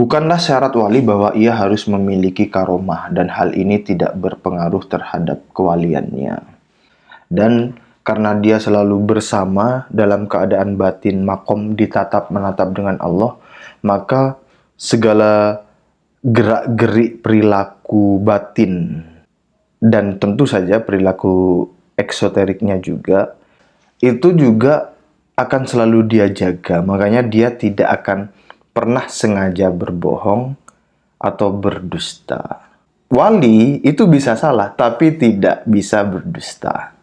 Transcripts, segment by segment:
Bukanlah syarat wali bahwa ia harus memiliki karomah dan hal ini tidak berpengaruh terhadap kewaliannya. Dan karena dia selalu bersama dalam keadaan batin makom ditatap menatap dengan Allah, maka segala gerak-gerik perilaku batin dan tentu saja perilaku eksoteriknya juga, itu juga akan selalu dia jaga. Makanya dia tidak akan pernah sengaja berbohong atau berdusta. Wali itu bisa salah, tapi tidak bisa berdusta.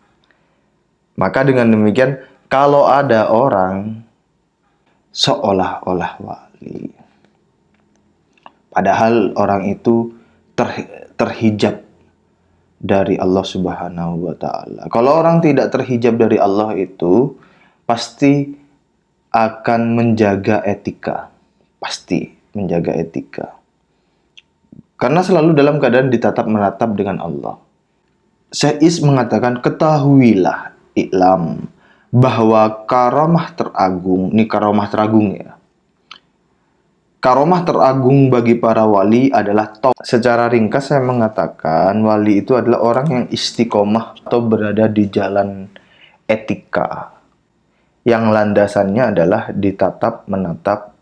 Maka dengan demikian, kalau ada orang seolah-olah wali, padahal orang itu terhijab dari Allah Subhanahu wa Ta'ala. Kalau orang tidak terhijab dari Allah itu pasti akan menjaga etika. Pasti menjaga etika. Karena selalu dalam keadaan ditatap menatap dengan Allah. Syekh Is mengatakan, ketahuilah iklam bahwa karomah teragung, ini karomah teragung ya. Karomah teragung bagi para wali adalah secara ringkas saya mengatakan wali itu adalah orang yang istiqomah atau berada di jalan etika. Yang landasannya adalah ditatap, menatap,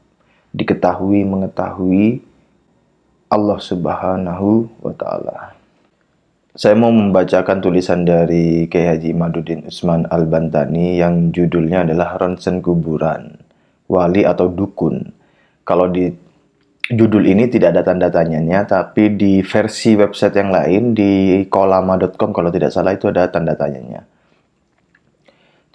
diketahui, mengetahui Allah Subhanahu wa Ta'ala. Saya mau membacakan tulisan dari Kiai Haji Imaduddin Utsman Al-Bantani yang judulnya adalah Ronsen Kuburan, Wali atau Dukun. Kalau di judul ini tidak ada tanda tanyanya, tapi di versi website yang lain, di kolama.com kalau tidak salah itu ada tanda tanyanya.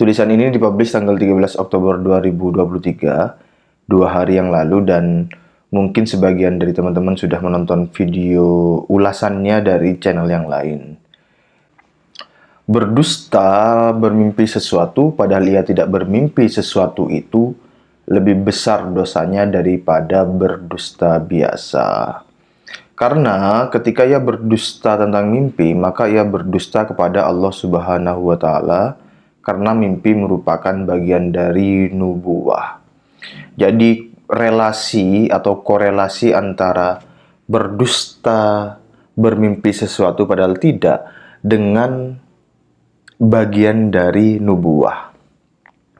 Tulisan ini dipublish tanggal 13 Oktober 2023, 2 hari yang lalu, dan mungkin sebagian dari teman-teman sudah menonton video ulasannya dari channel yang lain. Berdusta, bermimpi sesuatu, padahal ia tidak bermimpi sesuatu itu, lebih besar dosanya daripada berdusta biasa. Karena ketika ia berdusta tentang mimpi, maka ia berdusta kepada Allah Subhanahu wa Ta'ala, karena mimpi merupakan bagian dari nubuwah. Jadi relasi atau korelasi antara berdusta, bermimpi sesuatu padahal tidak, dengan bagian dari nubuwah.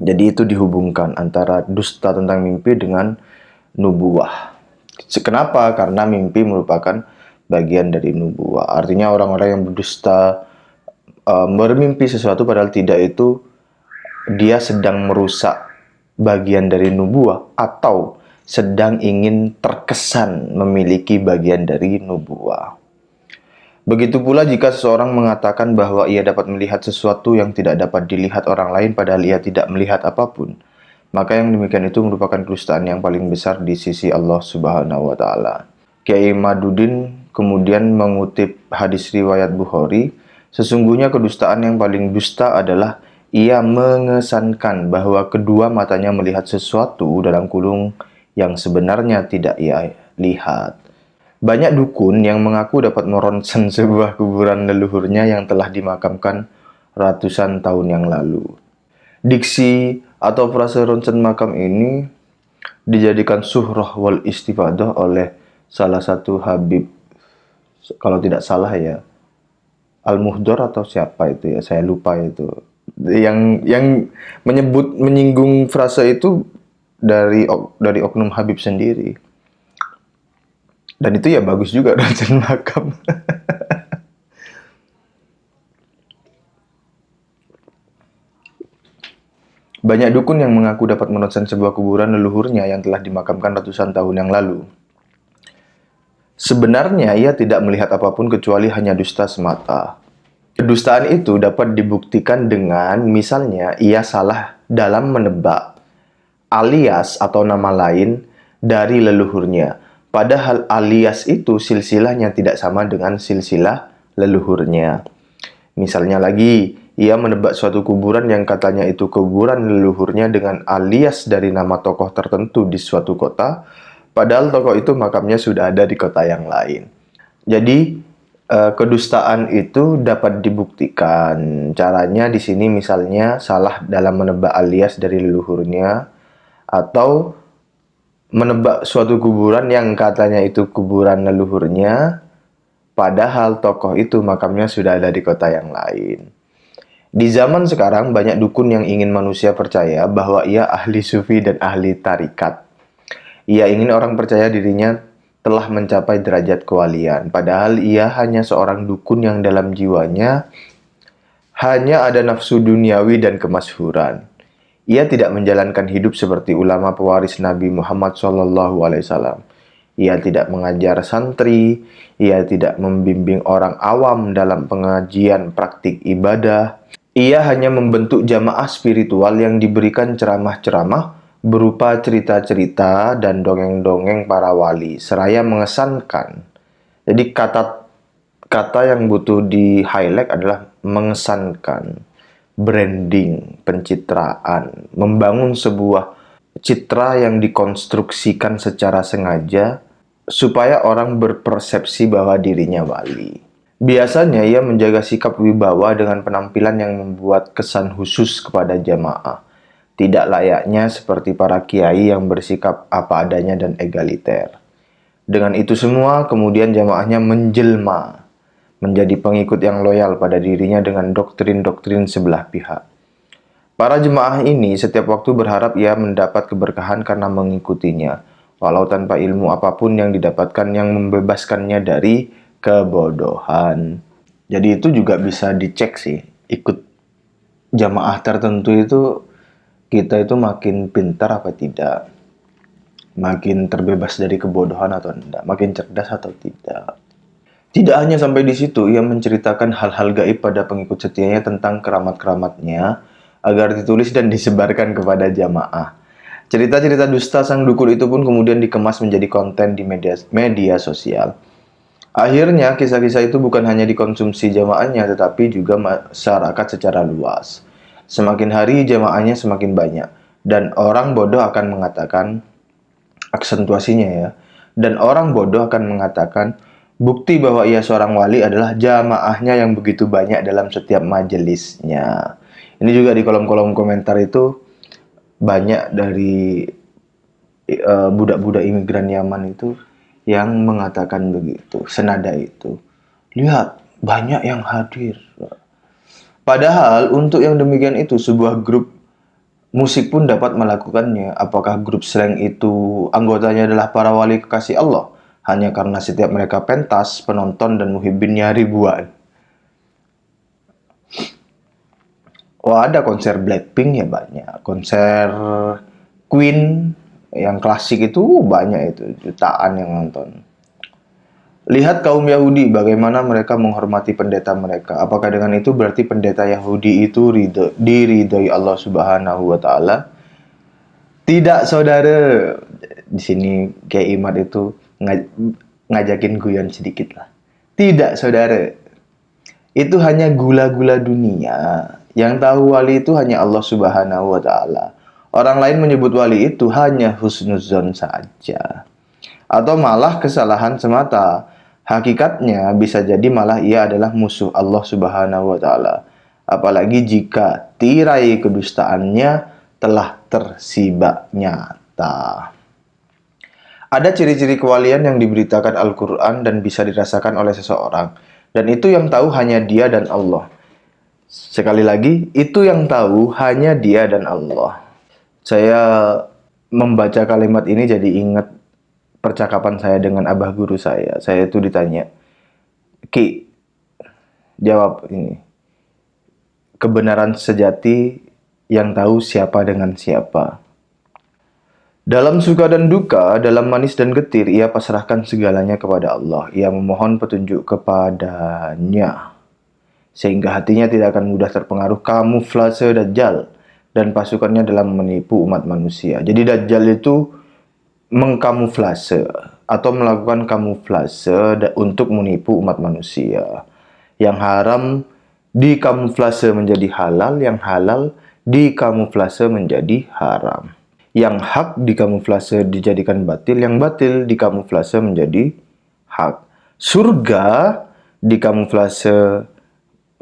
Jadi itu dihubungkan antara dusta tentang mimpi dengan nubuwah. Kenapa? Karena mimpi merupakan bagian dari nubuwah. Artinya orang-orang yang berdusta, bermimpi sesuatu padahal tidak, itu dia sedang merusak bagian dari nubuwah atau sedang ingin terkesan memiliki bagian dari nubuwah. Begitu pula jika seseorang mengatakan bahwa ia dapat melihat sesuatu yang tidak dapat dilihat orang lain padahal ia tidak melihat apapun, maka yang demikian itu merupakan kedustaan yang paling besar di sisi Allah Subhanahu wa Ta'ala. Kiai Imaduddin kemudian mengutip hadis riwayat Bukhari, sesungguhnya kedustaan yang paling dusta adalah ia mengesankan bahwa kedua matanya melihat sesuatu dalam kurung yang sebenarnya tidak ia lihat. Banyak dukun yang mengaku dapat meronsen sebuah kuburan leluhurnya yang telah dimakamkan ratusan tahun yang lalu. Diksi atau frase ronsen makam ini dijadikan surah wal istifadah oleh salah satu Habib, kalau tidak salah ya, Al-Muhdor atau siapa itu ya, saya lupa itu. Yang menyinggung frase itu dari oknum Habib sendiri. Dan itu ya bagus juga ronsen makam. Banyak dukun yang mengaku dapat meronsen sebuah kuburan leluhurnya yang telah dimakamkan ratusan tahun yang lalu. Sebenarnya ia tidak melihat apapun kecuali hanya dusta semata. Kedustaan itu dapat dibuktikan dengan misalnya ia salah dalam menebak alias atau nama lain dari leluhurnya. Padahal alias itu silsilahnya tidak sama dengan silsilah leluhurnya. Misalnya lagi, ia menebak suatu kuburan yang katanya itu kuburan leluhurnya dengan alias dari nama tokoh tertentu di suatu kota, padahal tokoh itu makamnya sudah ada di kota yang lain. Jadi, kedustaan itu dapat dibuktikan. Caranya di sini misalnya salah dalam menebak alias dari leluhurnya, atau menebak suatu kuburan yang katanya itu kuburan leluhurnya, padahal tokoh itu makamnya sudah ada di kota yang lain. Di zaman sekarang banyak dukun yang ingin manusia percaya bahwa ia ahli sufi dan ahli tarikat. Ia ingin orang percaya dirinya telah mencapai derajat kewalian, padahal ia hanya seorang dukun yang dalam jiwanya hanya ada nafsu duniawi dan kemasyhuran. Ia tidak menjalankan hidup seperti ulama pewaris Nabi Muhammad SAW. Ia tidak mengajar santri, ia tidak membimbing orang awam dalam pengajian praktik ibadah. Ia hanya membentuk jamaah spiritual yang diberikan ceramah-ceramah berupa cerita-cerita dan dongeng-dongeng para wali, seraya mengesankan. Jadi kata yang butuh di highlight adalah mengesankan, branding, pencitraan, membangun sebuah citra yang dikonstruksikan secara sengaja supaya orang berpersepsi bahwa dirinya wali. Biasanya ia menjaga sikap wibawa dengan penampilan yang membuat kesan khusus kepada jamaah. Tidak layaknya seperti para kiai yang bersikap apa adanya dan egaliter. Dengan itu semua, kemudian jamaahnya menjelma menjadi pengikut yang loyal pada dirinya dengan doktrin-doktrin sebelah pihak. Para jemaah ini setiap waktu berharap ia mendapat keberkahan karena mengikutinya, walau tanpa ilmu apapun yang didapatkan yang membebaskannya dari kebodohan. Jadi itu juga bisa dicek sih, ikut jamaah tertentu itu kita itu makin pintar apa tidak, makin terbebas dari kebodohan atau tidak, makin cerdas atau tidak. Tidak hanya sampai di situ, ia menceritakan hal-hal gaib pada pengikut setianya tentang keramat-keramatnya agar ditulis dan disebarkan kepada jamaah. Cerita-cerita dusta sang dukun itu pun kemudian dikemas menjadi konten di media sosial. Akhirnya, kisah-kisah itu bukan hanya dikonsumsi jamaahnya, tetapi juga masyarakat secara luas. Semakin hari jamaahnya semakin banyak, dan orang bodoh akan mengatakan, aksentuasinya ya, dan orang bodoh akan mengatakan, bukti bahwa ia seorang wali adalah jamaahnya yang begitu banyak dalam setiap majelisnya. Ini juga di kolom-kolom komentar itu banyak dari budak-budak imigran Yaman itu yang mengatakan begitu, senada itu. Lihat, banyak yang hadir. Padahal untuk yang demikian itu sebuah grup musik pun dapat melakukannya. Apakah grup slang itu anggotanya adalah para wali kekasih Allah? Hanya karena setiap mereka pentas, penonton dan muhibbinnya ribuan. Oh, ada konser Blackpink ya banyak. Konser Queen yang klasik itu banyak itu, jutaan yang nonton. Lihat kaum Yahudi, bagaimana mereka menghormati pendeta mereka. Apakah dengan itu berarti pendeta Yahudi itu diridhoi Allah Subhanahu wa Ta'ala? Tidak, saudara. Di sini kayak Imad itu ngajakin guyon sedikit lah. Tidak, saudara. Itu hanya gula-gula dunia. Yang tahu wali itu hanya Allah Subhanahu wa Ta'ala. Orang lain menyebut wali itu hanya husnuzon saja, atau malah kesalahan semata. Hakikatnya bisa jadi malah ia adalah musuh Allah Subhanahu wa Ta'ala. Apalagi jika tirai kedustaannya telah tersibak nyata. Ada ciri-ciri kewalian yang diberitakan Al-Quran dan bisa dirasakan oleh seseorang. Dan itu yang tahu hanya dia dan Allah. Sekali lagi, itu yang tahu hanya dia dan Allah. Saya membaca kalimat ini jadi ingat percakapan saya dengan abah guru saya. Saya itu ditanya, Ki, jawab ini. Kebenaran sejati yang tahu siapa dengan siapa. Dalam suka dan duka, dalam manis dan getir, ia pasrahkan segalanya kepada Allah. Ia memohon petunjuk kepadanya, sehingga hatinya tidak akan mudah terpengaruh kamuflase Dajjal dan pasukannya dalam menipu umat manusia. Jadi Dajjal itu mengkamuflase atau melakukan kamuflase untuk menipu umat manusia. Yang haram dikamuflase menjadi halal, yang halal dikamuflase menjadi haram. Yang hak dikamuflase dijadikan batil, yang batil dikamuflase menjadi hak. Surga dikamuflase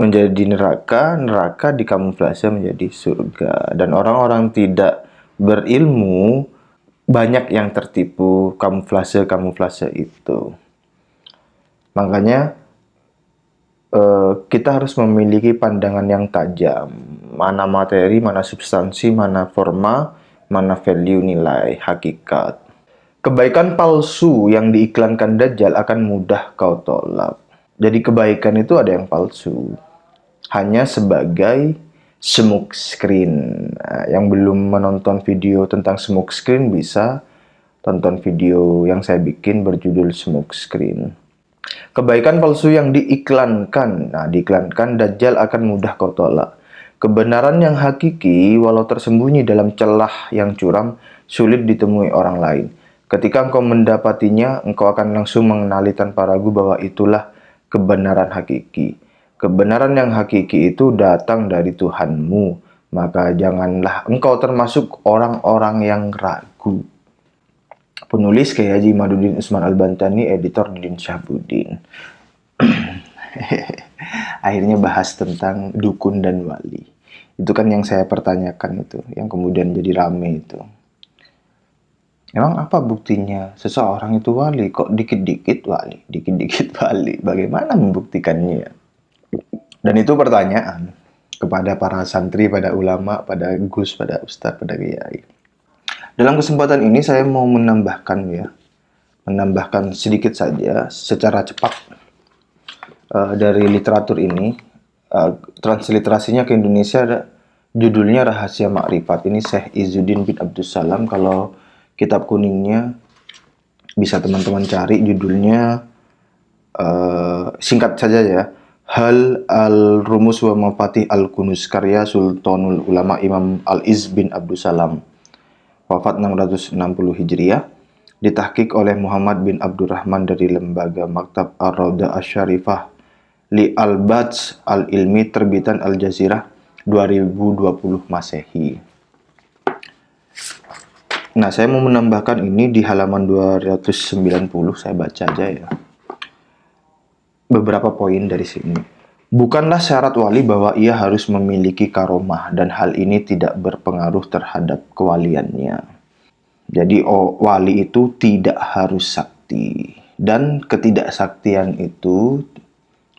menjadi neraka, neraka dikamuflase menjadi surga. Dan orang-orang tidak berilmu banyak yang tertipu kamuflase itu. Makanya kita harus memiliki pandangan yang tajam. Mana materi, mana substansi, mana forma, mana value, nilai, hakikat. Kebaikan palsu yang diiklankan Dajjal akan mudah kau tolak. Jadi kebaikan itu ada yang palsu. Hanya sebagai smoke screen. Nah, yang belum menonton video tentang smoke screen bisa tonton video yang saya bikin berjudul smoke screen. Kebaikan palsu yang diiklankan. Nah, diiklankan Dajjal akan mudah kau tolak. Kebenaran yang hakiki, walau tersembunyi dalam celah yang curam, sulit ditemui orang lain. Ketika engkau mendapatinya, engkau akan langsung mengenali tanpa ragu bahwa itulah kebenaran hakiki. Kebenaran yang hakiki itu datang dari Tuhanmu. Maka janganlah engkau termasuk orang-orang yang ragu. Penulis Kiai Haji Imaduddin Usman Al-Bantani, editor Didin Syahbudin. Akhirnya bahas tentang dukun dan wali. Itu kan yang saya pertanyakan itu, yang kemudian jadi rame itu. Emang apa buktinya seseorang itu wali? Kok dikit-dikit wali, dikit-dikit wali? Bagaimana membuktikannya? Dan itu pertanyaan kepada para santri, pada ulama, pada gus, pada ustadz, pada kiai. Dalam kesempatan ini saya mau menambahkan sedikit saja secara cepat dari literatur ini. Transliterasinya ke Indonesia judulnya Rahasia Makrifat. Ini Syekh Izzuddin bin Abdussalam. Kalau kitab kuningnya bisa teman-teman cari judulnya, singkat saja ya, Hal al-Rumus wa Mafatih al-Kunuz, karya Sultanul Ulama Imam Al-Izz bin Abdussalam, wafat 660 Hijriah, ditahqiq oleh Muhammad bin Abdurrahman dari lembaga Maktab Ar-Raudah Asy-Syarifah li Al-Badz Al-Ilmi, terbitan Al-Jazirah 2020 Masehi. Nah, saya mau menambahkan ini di halaman 290, saya baca aja ya. Beberapa poin dari sini. Bukanlah syarat wali bahwa ia harus memiliki karomah, dan hal ini tidak berpengaruh terhadap kewaliannya. Jadi wali itu tidak harus sakti, dan ketidaksaktian itu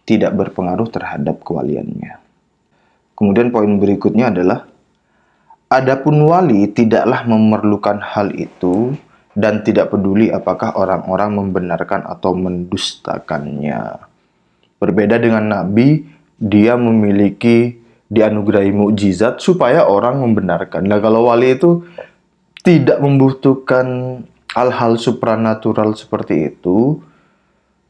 tidak berpengaruh terhadap kewaliannya. Kemudian poin berikutnya adalah, adapun wali tidaklah memerlukan hal itu dan tidak peduli apakah orang-orang membenarkan atau mendustakannya. Berbeda dengan Nabi, dia dianugerahi mukjizat supaya orang membenarkan. Nah, kalau wali itu tidak membutuhkan hal-hal supranatural seperti itu,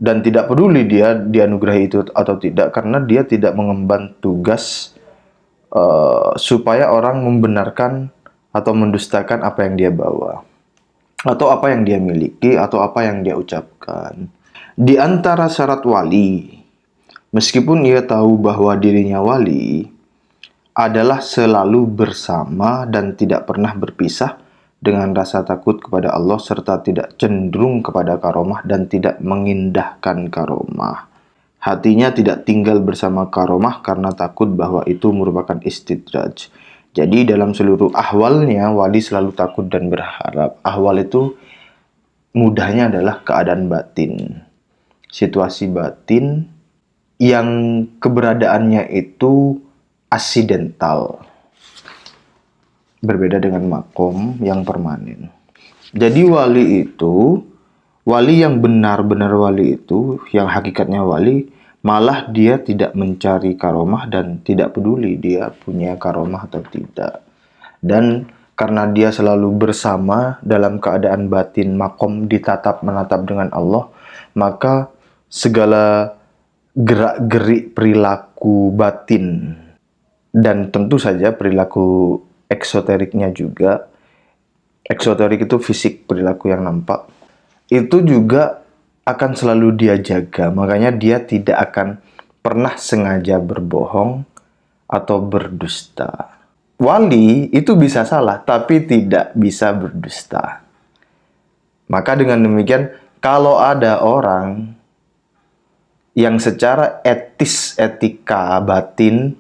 dan tidak peduli dia dianugerahi itu atau tidak, karena dia tidak mengemban tugas supaya orang membenarkan atau mendustakan apa yang dia bawa, atau apa yang dia miliki, atau apa yang dia ucapkan. Di antara syarat wali, meskipun ia tahu bahwa dirinya wali, adalah selalu bersama dan tidak pernah berpisah dengan rasa takut kepada Allah, serta tidak cenderung kepada karomah dan tidak mengindahkan karomah. Hatinya tidak tinggal bersama karomah karena takut bahwa itu merupakan istidraj. Jadi dalam seluruh ahwalnya, wali selalu takut dan berharap. Ahwal itu mudahnya adalah keadaan batin, situasi batin yang keberadaannya itu asidental, berbeda dengan makom yang permanen. Jadi wali yang benar-benar wali itu, yang hakikatnya wali, malah dia tidak mencari karomah dan tidak peduli dia punya karomah atau tidak. Dan karena dia selalu bersama dalam keadaan batin makom, menatap dengan Allah, maka segala gerak-gerik perilaku batin dan tentu saja perilaku eksoteriknya juga, eksoterik itu fisik, perilaku yang nampak, itu juga akan selalu dia jaga. Makanya dia tidak akan pernah sengaja berbohong atau berdusta. Wali itu bisa salah, tapi tidak bisa berdusta. Maka dengan demikian, kalau ada orang yang secara etika batin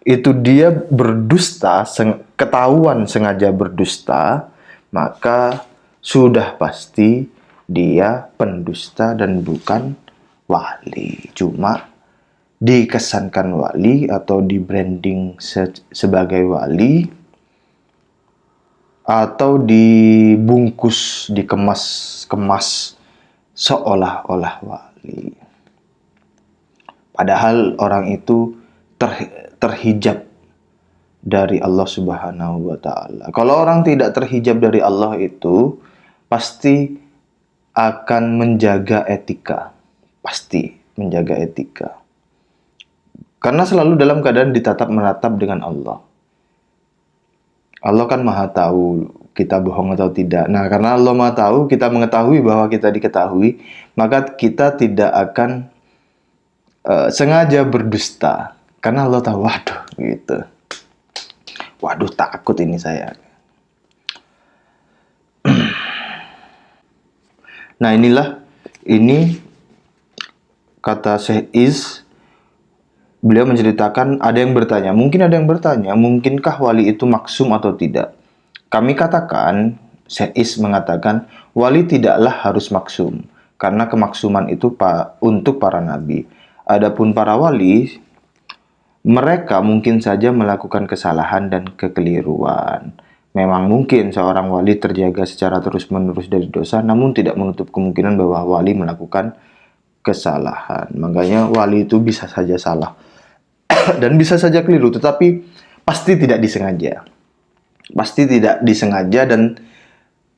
itu dia berdusta, ketahuan sengaja berdusta, maka sudah pasti dia pendusta dan bukan wali. Cuma dikesankan wali atau di branding sebagai wali, atau dibungkus, dikemas seolah-olah wali. Padahal orang itu terhijab dari Allah Subhanahu wa Ta'ala. Kalau orang tidak terhijab dari Allah itu pasti akan menjaga etika. Pasti menjaga etika. Karena selalu dalam keadaan ditatap menatap dengan Allah. Allah kan maha tahu kita bohong atau tidak. Nah, karena Allah maha tahu, kita mengetahui bahwa kita diketahui, maka kita tidak akan sengaja berdusta. Karena Allah tahu, waduh, gitu. Waduh, takut ini saya. Nah, ini kata Syekh Is. Beliau menceritakan, ada yang bertanya, mungkinkah wali itu maksum atau tidak? Kami katakan, Syekh Is mengatakan, wali tidaklah harus maksum, karena kemaksuman itu untuk para nabi. Adapun para wali, mereka mungkin saja melakukan kesalahan dan kekeliruan. Memang mungkin seorang wali terjaga secara terus-menerus dari dosa, namun tidak menutup kemungkinan bahwa wali melakukan kesalahan. Makanya wali itu bisa saja salah dan bisa saja keliru, tetapi pasti tidak disengaja. Pasti tidak disengaja dan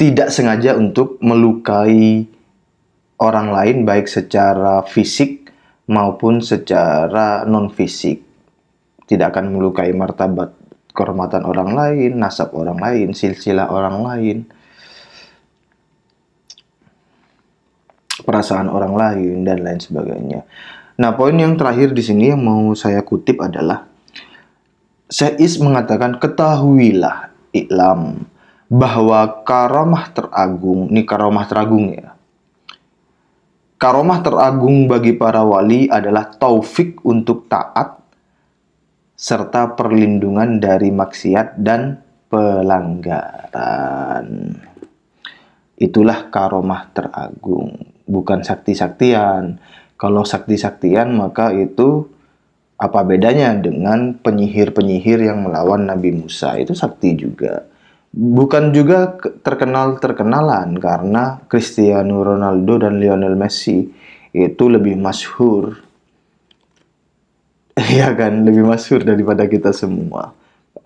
tidak sengaja untuk melukai orang lain, baik secara fisik maupun secara non-fisik. Tidak akan melukai martabat kehormatan orang lain, nasab orang lain, silsilah orang lain, perasaan orang lain, dan lain sebagainya. Nah, poin yang terakhir di sini yang mau saya kutip adalah Syekh Is mengatakan, ketahuilah iklam bahwa karomah teragung, ini karomah teragung ya. Karomah teragung bagi para wali adalah taufik untuk taat serta perlindungan dari maksiat dan pelanggaran. Itulah karomah teragung, bukan sakti-saktian. Kalau sakti-saktian maka itu apa bedanya dengan penyihir-penyihir yang melawan Nabi Musa? Itu sakti juga. Bukan juga terkenal-terkenalan, karena Cristiano Ronaldo dan Lionel Messi itu lebih masyhur. Ya kan, lebih masyhur daripada kita semua.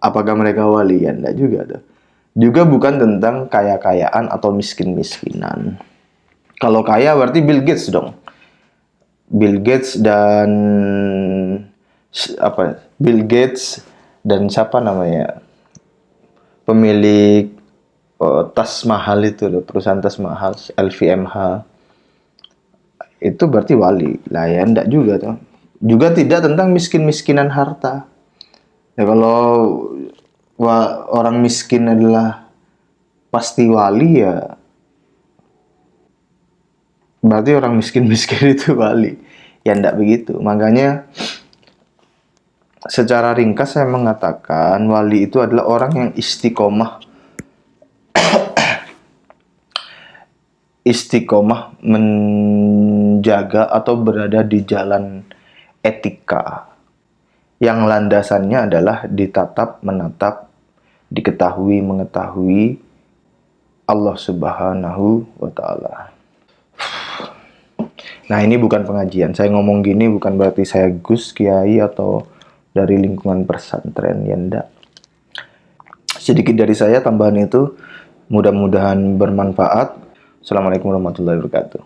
Apakah mereka wali? Ya enggak juga tuh. Juga bukan tentang kaya-kayaan atau miskin-miskinan. Kalau kaya berarti Bill Gates dong. Bill Gates dan siapa namanya, pemilik tas mahal itu loh, perusahaan tas mahal LVMH, itu berarti wali lah ya? Enggak juga tuh. Juga tidak tentang miskin-miskinan harta ya. Kalau orang miskin adalah pasti wali ya, berarti orang miskin-miskin itu wali. Ya enggak begitu. Makanya secara ringkas saya mengatakan wali itu adalah orang yang istiqomah menjaga atau berada di jalan etika yang landasannya adalah ditatap menatap, diketahui mengetahui Allah Subhanahu wa Ta'ala. Nah, ini bukan pengajian. Saya ngomong gini bukan berarti saya Gus, Kiai, atau dari lingkungan pesantren. Ya enggak. Sedikit dari saya tambahan itu. Mudah-mudahan bermanfaat. Assalamualaikum warahmatullahi wabarakatuh.